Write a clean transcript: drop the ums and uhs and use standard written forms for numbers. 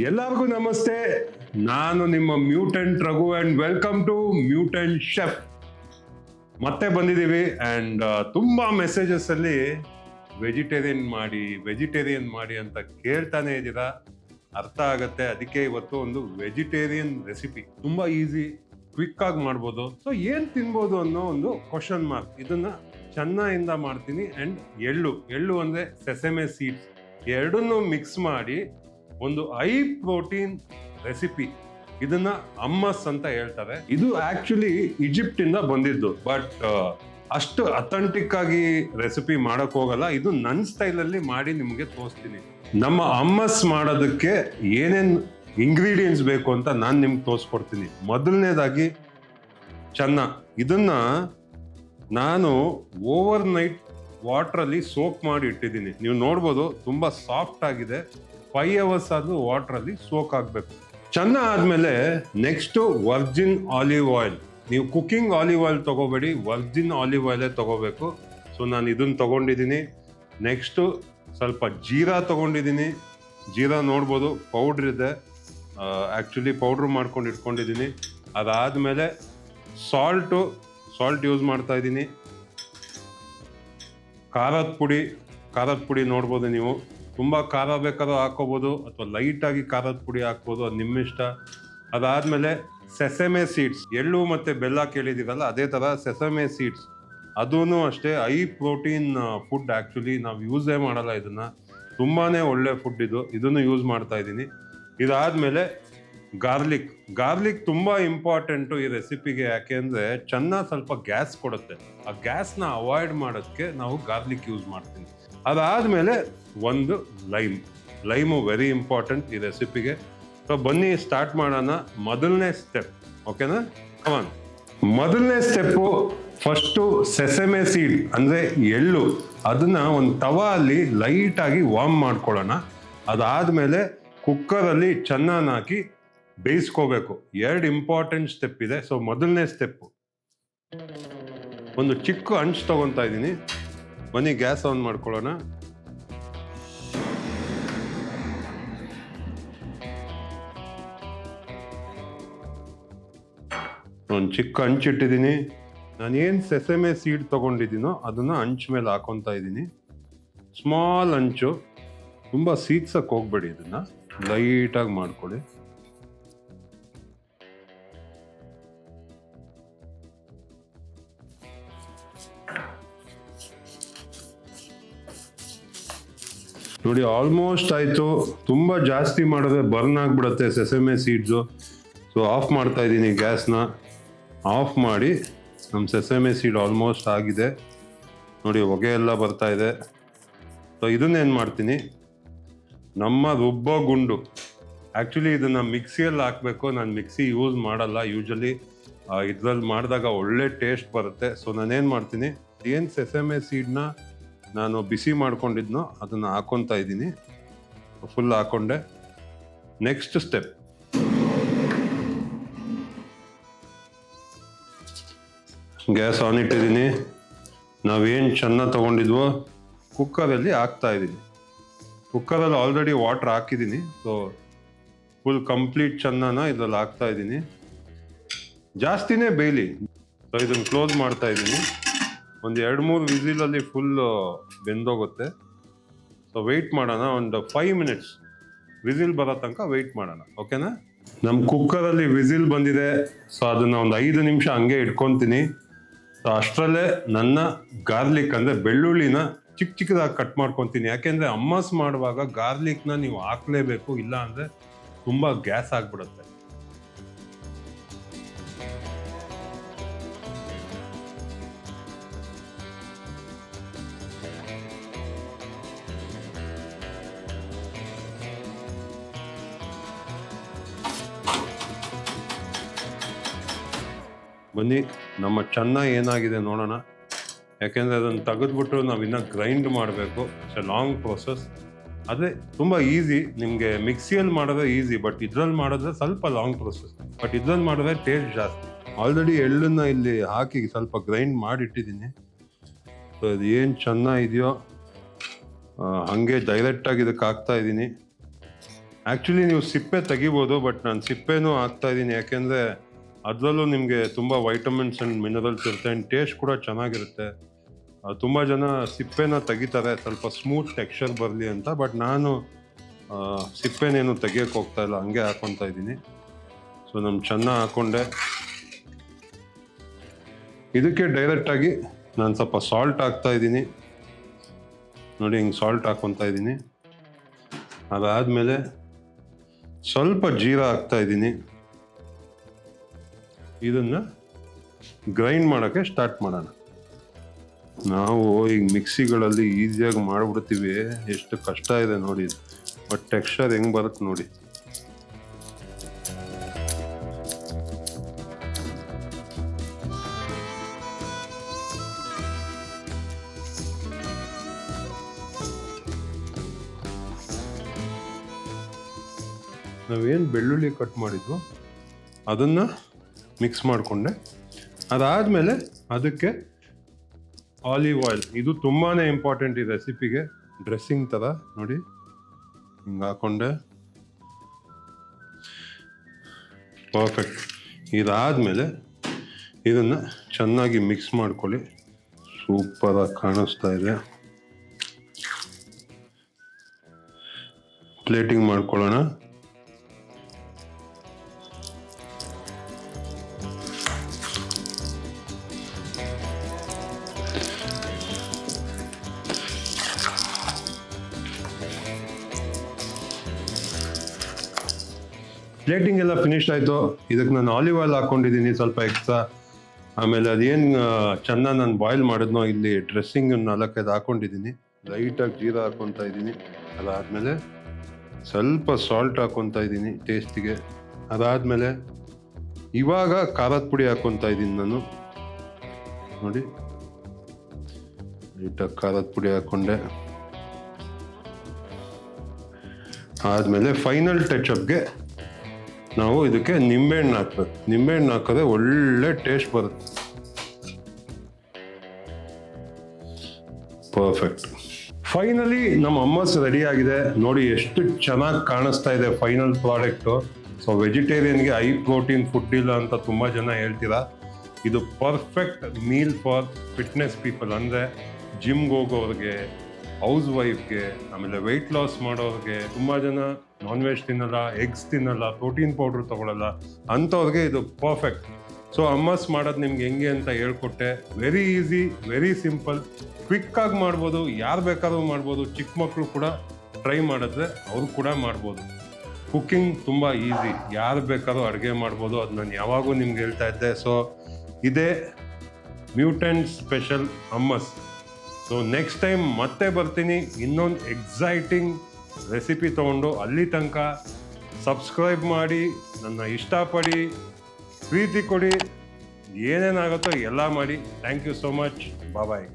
ಎಲ್ಲರಿಗೂ ನಮಸ್ತೆ. ನಾನು ನಿಮ್ಮ mutant Raghu and welcome to mutant chef. ಮತ್ತೆ ಬಂದಿದ್ದೀವಿ ಅಂಡ್ ತುಂಬಾ ಮೆಸೇಜಸ್ ಅಲ್ಲಿ ವೆಜಿಟೇರಿಯನ್ ಮಾಡಿ ಅಂತ ಕೇಳ್ತಾನೆ ಇದ್ದೀರಾ. ಅರ್ಥ ಆಗತ್ತೆ. ಅದಕ್ಕೆ ಇವತ್ತು ಒಂದು ವೆಜಿಟೇರಿಯನ್ ರೆಸಿಪಿ, ತುಂಬಾ ಈಸಿ, ಕ್ವಿಕ್ ಆಗಿ ಮಾಡ್ಬೋದು. ಸೊ ಏನ್ ತಿನ್ಬೋದು ಅನ್ನೋ ಒಂದು ಕ್ವಶನ್ ಮಾರ್ಕ್. ಇದನ್ನ ಚೆನ್ನಾಗಿಂದ ಮಾಡ್ತೀನಿ. ಅಂಡ್ ಎಳ್ಳು ಅಂದ್ರೆ ಸೆಸೆಮೆ ಸೀಡ್ಸ್, ಎರಡನ್ನೂ ಮಿಕ್ಸ್ ಮಾಡಿ ಒಂದು ಹೈ ಪ್ರೋಟೀನ್ ರೆಸಿಪಿ. ಇದನ್ನ ಅಮ್ಮಸ್ ಅಂತ ಹೇಳ್ತಾರೆ. ಇದು ಆಕ್ಚುಲಿ ಈಜಿಪ್ಟ್ ಇಂದ ಬಂದಿದ್ದು, ಬಟ್ ಅಷ್ಟು ಅಥೆಂಟಿಕ್ ಆಗಿ ರೆಸಿಪಿ ಮಾಡಕ್ ಹೋಗಲ್ಲ. ಇದು ನನ್ನ ಸ್ಟೈಲ್ ಅಲ್ಲಿ ಮಾಡಿ ನಿಮ್ಗೆ ತೋರಿಸ್ತೀನಿ. ನಮ್ಮ ಅಮ್ಮಸ್ ಮಾಡೋದಕ್ಕೆ ಏನೇನ್ ಇಂಗ್ರೀಡಿಯೆಂಟ್ಸ್ ಬೇಕು ಅಂತ ನಾನು ನಿಮ್ಗೆ ತೋರಿಸ್ಕೊಡ್ತೀನಿ. ಮೊದಲನೇದಾಗಿ ಚೆನ್ನ. ಇದನ್ನ ನಾನು ಓವರ್ ನೈಟ್ ವಾಟರ್ ಅಲ್ಲಿ ಸೋಕ್ ಮಾಡಿ ಇಟ್ಟಿದ್ದೀನಿ. ನೀವು ನೋಡ್ಬೋದು, ತುಂಬಾ ಸಾಫ್ಟ್ ಆಗಿದೆ. 5 hours ಆದ್ರೂ ವಾಟರ್ ಅಲ್ಲಿ ಸೋಕ್ ಆಗ್ಬೇಕು. ಚೆನ್ನ ಆದ್ಮೇಲೆ ನೆಕ್ಸ್ಟ್ ವರ್ಜಿನ್ ಆಲಿವ್ ಆಯಿಲ್. ನೀವು ಕುಕಿಂಗ್ ಆಲಿವ್ ಆಯಿಲ್ ತಗೋಬೇಡಿ, ವರ್ಜಿನ್ ಆಲಿವ್ ಆಯಿಲೇ ತಗೋಬೇಕು. ಸೊ ನಾನು ಇದನ್ನ ತಗೊಂಡಿದ್ದೀನಿ. ನೆಕ್ಸ್ಟ್ ಸ್ವಲ್ಪ ಜೀರಾ ತಗೊಂಡಿದ್ದೀನಿ. ಜೀರಾ ನೋಡ್ಬೋದು, ಪೌಡ್ರ್ ಇದೆ. ಆಕ್ಚುಲಿ ಪೌಡ್ರ್ ಮಾಡ್ಕೊಂಡು ಇಟ್ಕೊಂಡಿದ್ದೀನಿ. ಅದಾದ್ಮೇಲೆ ಸಾಲ್ಟ್ ಯೂಸ್ ಮಾಡ್ತಾ ಇದ್ದೀನಿ. ಖಾರದ ಪುಡಿ ನೋಡ್ಬೋದು ನೀವು. ತುಂಬಾ ಖಾರ ಬೇಕಾದ್ರೂ ಹಾಕೋಬಹುದು, ಅಥವಾ ಲೈಟ್ ಆಗಿ ಖಾರದ ಪುಡಿ ಹಾಕ್ಬೋದು, ಅದು ನಿಮ್ಮ ಇಷ್ಟ. ಅದಾದ್ಮೇಲೆ ಸೆಸೆಮೆ ಸೀಡ್ಸ್, ಎಳ್ಳು ಮತ್ತೆ ಬೆಲ್ಲ ಕೇಳಿದಿರಲ್ಲ, ಅದೇ ತರ ಸೆಸೆಮೆ ಸೀಡ್ಸ್, ಅದೂ ಅಷ್ಟೇ ಹೈ ಪ್ರೋಟೀನ್ ಫುಡ್. ಆಕ್ಚುಲಿ ನಾವು ಯೂಸೇ ಮಾಡಲ್ಲ ಇದನ್ನ, ತುಂಬಾನೇ ಒಳ್ಳೆ ಫುಡ್ ಇದು. ಇದನ್ನು ಯೂಸ್ ಮಾಡ್ತಾ ಇದ್ದೀನಿ. ಇದಾದ್ಮೇಲೆ ಗಾರ್ಲಿಕ್ ತುಂಬಾ ಇಂಪಾರ್ಟೆಂಟು ಈ ರೆಸಿಪಿಗೆ. ಯಾಕೆಂದ್ರೆ ಚೆನ್ನಾಗಿ ಸ್ವಲ್ಪ ಗ್ಯಾಸ್ ಕೊಡುತ್ತೆ. ಆ ಗ್ಯಾಸ್ನ ಅವಾಯ್ಡ್ ಮಾಡೋದಕ್ಕೆ ನಾವು ಗಾರ್ಲಿಕ್ ಯೂಸ್ ಮಾಡ್ತೀನಿ. ಅದಾದ್ಮೇಲೆ ಒಂದು ಲೈಮು ವೆರಿ ಇಂಪಾರ್ಟೆಂಟ್ ಈ ರೆಸಿಪಿಗೆ. ಸೊ ಬನ್ನಿ ಸ್ಟಾರ್ಟ್ ಮಾಡೋಣ. ಮೊದಲನೇ ಸ್ಟೆಪ್, ಓಕೆನಾ? ಕಮಾನ್. ಮೊದಲನೇ ಸ್ಟೆಪ್ಪು ಫಸ್ಟು ಸೆಸೆಮೆ ಸೀಡ್ ಅಂದ್ರೆ ಎಳ್ಳು. ಅದನ್ನ ಒಂದು ತವಾ ಅಲ್ಲಿ ಲೈಟ್ ಆಗಿ ವಾರ್ಮ್ ಮಾಡ್ಕೊಳ್ಳೋಣ. ಅದಾದ್ಮೇಲೆ ಕುಕ್ಕರಲ್ಲಿ ಚೆನ್ನಾಗಿ ಹಾಕಿ ಬೇಯಿಸ್ಕೋಬೇಕು. 2 ಇಂಪಾರ್ಟೆಂಟ್ ಸ್ಟೆಪ್ ಇದೆ. ಸೊ ಮೊದಲನೇ ಸ್ಟೆಪ್, ಒಂದು ಚಿಕ್ಕ ಹಂಚು ತಗೊಂತಾ ಇದ್ದೀನಿ. ಬನ್ನಿ ಗ್ಯಾಸ್ ಆನ್ ಮಾಡ್ಕೊಳ್ಳೋಣ. ಒಂದು ಚಿಕ್ಕ ಹಂಚು ಇಟ್ಟಿದ್ದೀನಿ. ನಾನೇನು ಸೆಸೆಮೆ ಸೀಡ್ ತಗೊಂಡಿದ್ದೀನೋ ಅದನ್ನ ಹಂಚು ಮೇಲೆ ಹಾಕೊತಾ ಇದ್ದೀನಿ. ಸ್ಮಾಲ್ ಹಂಚು, ತುಂಬಾ ಸೀದ್ಸಕ್ಕೆ ಹೋಗ್ಬೇಡಿ. ಇದನ್ನ ಲೈಟಾಗಿ ಮಾಡ್ಕೊಳ್ಳಿ. ನೋಡಿ, ಆಲ್ಮೋಸ್ಟ್ ಆಯ್ತು. ತುಂಬಾ ಜಾಸ್ತಿ ಮಾಡಿದ್ರೆ ಬರ್ನ್ ಆಗ್ಬಿಡುತ್ತೆ ಸೆಸೆಮೆ ಸೀಡ್ಸು. ಸೊ ಆಫ್ ಮಾಡ್ತಾ ಇದ್ದೀನಿ ಗ್ಯಾಸ್ನ. ಆಫ್ ಮಾಡಿ, ನಮ್ಮ ಸೆಸೆಮೆ ಸೀಡ್ ಆಲ್ಮೋಸ್ಟ್ ಆಗಿದೆ. ನೋಡಿ, ಹೊಗೆ ಎಲ್ಲ ಬರ್ತಾ ಇದೆ. ಸೊ ಇದನ್ನೇನು ಮಾಡ್ತೀನಿ, ನಮ್ಮ ರುಬ್ಬೋ ಗುಂಡು. ಆ್ಯಕ್ಚುಲಿ ಇದನ್ನು ಮಿಕ್ಸಿಯಲ್ಲಿ ಹಾಕಬೇಕು. ನಾನು ಮಿಕ್ಸಿ ಯೂಸ್ ಮಾಡಲ್ಲ ಯೂಶಲಿ. ಇದ್ರಲ್ಲಿ ಮಾಡಿದಾಗ ಒಳ್ಳೆ ಟೇಸ್ಟ್ ಬರುತ್ತೆ. ಸೊ ನಾನೇನು ಮಾಡ್ತೀನಿ, ಏನು ಸೆಸೆಮೆ ಸೀಡ್ನ ನಾನು ಬಿಸಿ ಮಾಡ್ಕೊಂಡಿದ್ನೋ ಅದನ್ನ ಹಾಕೊತಾ ಇದ್ದೀನಿ. ಫುಲ್ ಹಾಕೊಂಡೆ. ನೆಕ್ಸ್ಟ್ ಸ್ಟೆಪ್, ಗ್ಯಾಸ್ ಆನ್ ಇಟ್ಟಿದ್ದೀನಿ. ನಾವೇನು ಚೆನ್ನ ತಗೊಂಡಿದ್ವೋ ಕುಕ್ಕರಲ್ಲಿ ಹಾಕ್ತಾ ಇದ್ದೀನಿ. ಕುಕ್ಕರಲ್ಲಿ ಆಲ್ರೆಡಿ ವಾಟರ್ ಹಾಕಿದ್ದೀನಿ. ಸೊ ಫುಲ್ ಕಂಪ್ಲೀಟ್ ಚೆನ್ನನ ಇದ್ರಲ್ಲಿ ಹಾಕ್ತಾ ಇದ್ದೀನಿ. ಜಾಸ್ತಿನೇ ಬೇಯಲಿ. ಸೊ ಇದನ್ನು ಕ್ಲೋಸ್ ಮಾಡ್ತಾ ಇದ್ದೀನಿ. ಒಂದು 2-3 ವಿಸಿಲಲ್ಲಿ ಫುಲ್ ಬೆಂದೋಗುತ್ತೆ. ಸೊ ವೆಯ್ಟ್ ಮಾಡೋಣ. ಒಂದು 5 minutes ವಿಸಿಲ್ ಬರೋ ತನಕ ವೆಯ್ಟ್ ಮಾಡೋಣ, ಓಕೆನಾ? ನಮ್ಮ ಕುಕ್ಕರಲ್ಲಿ ವಿಸಿಲ್ ಬಂದಿದೆ. ಸೊ ಅದನ್ನ ಒಂದು 5 ನಿಮಿಷ ಹಂಗೆ ಇಟ್ಕೊತೀನಿ. ಸೊ ಅಷ್ಟರಲ್ಲೇ ನನ್ನ ಗಾರ್ಲಿಕ್ ಅಂದ್ರೆ ಬೆಳ್ಳುಳ್ಳಿನ ಚಿಕ್ಕದಾಗಿ ಕಟ್ ಮಾಡ್ಕೊತೀನಿ. ಯಾಕೆಂದ್ರೆ ಅಮ್ಮಸ್ ಮಾಡುವಾಗ ಗಾರ್ಲಿಕ್ನ ನೀವು ಹಾಕ್ಲೇಬೇಕು, ಇಲ್ಲ ಅಂದ್ರೆ ತುಂಬಾ ಗ್ಯಾಸ್ ಆಗ್ಬಿಡುತ್ತೆ. ಬನ್ನಿ, ನಮ್ಮ ಚೆನ್ನ ಏನಾಗಿದೆ ನೋಡೋಣ. ಯಾಕೆಂದರೆ ಅದನ್ನು ತೆಗೆದ್ಬಿಟ್ಟು ನಾವು ಇನ್ನೂ ಗ್ರೈಂಡ್ ಮಾಡಬೇಕು. It's A long process. ಅದೇ ತುಂಬ ಈಸಿ. ನಿಮಗೆ ಮಿಕ್ಸಿಯಲ್ಲಿ ಮಾಡೋದೇ ಈಸಿ, ಬಟ್ ಇದ್ರಲ್ಲಿ ಮಾಡಿದ್ರೆ ಸ್ವಲ್ಪ ಲಾಂಗ್ ಪ್ರೋಸೆಸ್. ಬಟ್ ಇದ್ರಲ್ಲಿ ಮಾಡಿದ್ರೆ ಟೇಸ್ಟ್ ಜಾಸ್ತಿ. ಆಲ್ರೆಡಿ ಎಳ್ಳನ್ನು ಇಲ್ಲಿ ಹಾಕಿ ಸ್ವಲ್ಪ ಗ್ರೈಂಡ್ ಮಾಡಿಟ್ಟಿದ್ದೀನಿ. ಸೊ ಇದು ಏನು ಚೆನ್ನ ಇದೆಯೋ ಹಾಗೆ ಡೈರೆಕ್ಟಾಗಿ ಇದಕ್ಕೆ ಹಾಕ್ತಾ ಇದ್ದೀನಿ. ಆ್ಯಕ್ಚುಲಿ ನೀವು ಸಿಪ್ಪೆ ತೆಗಿಬೋದು, ಬಟ್ ನಾನು ಸಿಪ್ಪೆನೂ ಹಾಕ್ತಾ ಇದ್ದೀನಿ, ಯಾಕೆಂದರೆ ಅದರಲ್ಲೂ ನಿಮಗೆ ತುಂಬ ವೈಟಮಿನ್ಸ್ ಆ್ಯಂಡ್ ಮಿನರಲ್ಸ್ ಇರುತ್ತೆ ಆ್ಯಂಡ್ ಟೇಸ್ಟ್ ಕೂಡ ಚೆನ್ನಾಗಿರುತ್ತೆ. ತುಂಬ ಜನ ಸಿಪ್ಪೆನ ತೆಗಿತಾರೆ ಸ್ವಲ್ಪ ಸ್ಮೂತ್ ಟೆಕ್ಸ್ಚರ್ ಬರಲಿ ಅಂತ, ಬಟ್ ನಾನು ಸಿಪ್ಪೆನೇನು ತೆಗಿಯೋಕ್ಕೆ ಹೋಗ್ತಾ ಇಲ್ಲ, ಹಂಗೆ ಹಾಕ್ಕೊತಾ ಇದ್ದೀನಿ. ಸೊ ನಾನು ಚೆನ್ನಾಗಿ ಹಾಕ್ಕೊಂಡೆ. ಇದಕ್ಕೆ ಡೈರೆಕ್ಟಾಗಿ ನಾನು ಸ್ವಲ್ಪ ಸಾಲ್ಟ್ ಹಾಕ್ತಾ ಇದ್ದೀನಿ ನೋಡಿ, ಹಿಂಗೆ ಸಾಲ್ಟ್ ಹಾಕ್ಕೊತಾ ಇದ್ದೀನಿ. ಅದಾದಮೇಲೆ ಸ್ವಲ್ಪ ಜೀರಾ ಹಾಕ್ತಾ ಇದ್ದೀನಿ. ಇದನ್ನು ಗ್ರೈಂಡ್ ಮಾಡೋಕ್ಕೆ ಸ್ಟಾರ್ಟ್ ಮಾಡೋಣ. ನಾವು ಈಗ ಮಿಕ್ಸಿಗಳಲ್ಲಿ ಈಸಿಯಾಗಿ ಮಾಡಿಬಿಡ್ತೀವಿ, ಎಷ್ಟು ಕಷ್ಟ ಇದೆ ನೋಡಿ, ಬಟ್ ಟೆಕ್ಸ್ಚರ್ ಹೆಂಗೆ ಬರುತ್ತೆ ನೋಡಿ. ನಾವೇನು ಬೆಳ್ಳುಳ್ಳಿ ಕಟ್ ಮಾಡಿದ್ವು ಅದನ್ನು ಮಿಕ್ಸ್ ಮಾಡಿಕೊಂಡೆ. ಅದಾದಮೇಲೆ ಅದಕ್ಕೆ ಆಲಿವ್ ಆಯಿಲ್, ಇದು ತುಂಬಾ ಇಂಪಾರ್ಟೆಂಟ್ ಈ ರೆಸಿಪಿಗೆ, ಡ್ರೆಸ್ಸಿಂಗ್ ಥರ ನೋಡಿ, ಹಿಂಗೆ ಹಾಕ್ಕೊಂಡೆ. ಪರ್ಫೆಕ್ಟ್. ಇದಾದಮೇಲೆ ಇದನ್ನು ಚೆನ್ನಾಗಿ ಮಿಕ್ಸ್ ಮಾಡ್ಕೊಳ್ಳಿ. ಸೂಪರಾಗಿ ಕಾಣಿಸ್ತಾ ಇದೆ. ಪ್ಲೇಟಿಂಗ್ ಮಾಡ್ಕೊಳ್ಳೋಣ. ಪ್ಲೇಟಿಂಗ್ ಎಲ್ಲ ಫಿನಿಶ್ ಆಯಿತು. ಇದಕ್ಕೆ ನಾನು ಆಲಿವ್ ಆಯಿಲ್ ಹಾಕ್ಕೊಂಡಿದ್ದೀನಿ ಸ್ವಲ್ಪ ಎಕ್ಸ್ಟ್ರಾ. ಆಮೇಲೆ ಅದೇನು ಚೆನ್ನಾಗಿ ನಾನು ಬಾಯ್ಲ್ ಮಾಡಿದ್ನೋ ಇಲ್ಲಿ ಡ್ರೆಸ್ಸಿಂಗ್ 4-5 ಹಾಕ್ಕೊಂಡಿದ್ದೀನಿ. ಲೈಟಾಗಿ ಜೀರಾ ಹಾಕ್ಕೊತಾ ಇದ್ದೀನಿ. ಅದಾದಮೇಲೆ ಸ್ವಲ್ಪ ಸಾಲ್ಟ್ ಹಾಕ್ಕೊತಾ ಇದ್ದೀನಿ ಟೇಸ್ಟಿಗೆ. ಅದಾದಮೇಲೆ ಇವಾಗ ಖಾರದ ಪುಡಿ ಹಾಕ್ಕೊತಾ ಇದ್ದೀನಿ ನಾನು ನೋಡಿ, ಲೈಟಾಗಿ ಖಾರದ ಪುಡಿ ಹಾಕ್ಕೊಂಡೆ. ಆದಮೇಲೆ ಫೈನಲ್ ಟಚಪ್ಗೆ ನಾವು ಇದಕ್ಕೆ ನಿಂಬೆಹಣ್ಣು ಹಾಕ್ಬೇಕು. ನಿಂಬೆಹಣ್ಣು ಹಾಕಿದ್ರೆ ಒಳ್ಳೆ ಟೇಸ್ಟ್ ಬರುತ್ತೆ. ಪರ್ಫೆಕ್ಟ್. ಫೈನಲಿ ನಮ್ಮ ಅಮ್ಮಸ್ ರೆಡಿ ಆಗಿದೆ ನೋಡಿ, ಎಷ್ಟು ಚೆನ್ನಾಗಿ ಕಾಣಿಸ್ತಾ ಇದೆ ಫೈನಲ್ ಪ್ರಾಡಕ್ಟು. ಸೊ ವೆಜಿಟೇರಿಯನ್ಗೆ ಹೈ ಪ್ರೋಟೀನ್ ಫುಡ್ ಇಲ್ಲ ಅಂತ ತುಂಬ ಜನ ಹೇಳ್ತೀರಾ. ಇದು perfect meal for fitness people, ಅಂದರೆ ಜಿಮ್ಗೆ ಹೋಗೋರಿಗೆ, ಹೌಸ್ ವೈಫ್ಗೆ, ಆಮೇಲೆ ವೆಯ್ಟ್ ಲಾಸ್ ಮಾಡೋರಿಗೆ, ತುಂಬ ಜನ ನಾನ್ ವೆಜ್ ತಿನ್ನಲ್ಲ, ಎಗ್ಸ್ ತಿನ್ನಲ್ಲ, ಪ್ರೋಟೀನ್ ಪೌಡ್ರ್ ತೊಗೊಳಲ್ಲ, ಅಂಥವ್ರಿಗೆ ಇದು ಪರ್ಫೆಕ್ಟ್. ಸೊ ಅಮ್ಮಸ್ ಮಾಡೋದು ನಿಮ್ಗೆ ಹೆಂಗೆ ಅಂತ ಹೇಳ್ಕೊಟ್ಟೆ. ವೆರಿ ಈಸಿ, ವೆರಿ ಸಿಂಪಲ್, ಕ್ವಿಕ್ಕಾಗಿ ಮಾಡ್ಬೋದು, ಯಾರು ಬೇಕಾದ್ರೂ ಮಾಡ್ಬೋದು. ಚಿಕ್ಕ ಮಕ್ಕಳು ಕೂಡ ಟ್ರೈ ಮಾಡಿದ್ರೆ ಅವ್ರು ಕೂಡ ಮಾಡ್ಬೋದು. ಕುಕ್ಕಿಂಗ್ ತುಂಬ ಈಸಿ, ಯಾರು ಬೇಕಾದ್ರೂ ಅಡುಗೆ ಮಾಡ್ಬೋದು. ಅದು ನಾನು ಯಾವಾಗೂ ನಿಮ್ಗೆ ಹೇಳ್ತಾ ಇದ್ದೆ. ಸೊ ಇದೇ mutant special hummus. So next time ಮತ್ತೆ ಬರ್ತೀನಿ ಇನ್ನೊಂದು ಎಕ್ಸೈಟಿಂಗ್ ರೆಸಿಪಿ ತೊಗೊಂಡು. ಅಲ್ಲಿ ತನಕ ಸಬ್ಸ್ಕ್ರೈಬ್ ಮಾಡಿ, ನನ್ನ ಇಷ್ಟಪಡಿ, ಪ್ರೀತಿ ಕೊಡಿ, ಏನೇನಾಗುತ್ತೋ ಎಲ್ಲ ಮಾಡಿ. Thank you so much. Bye.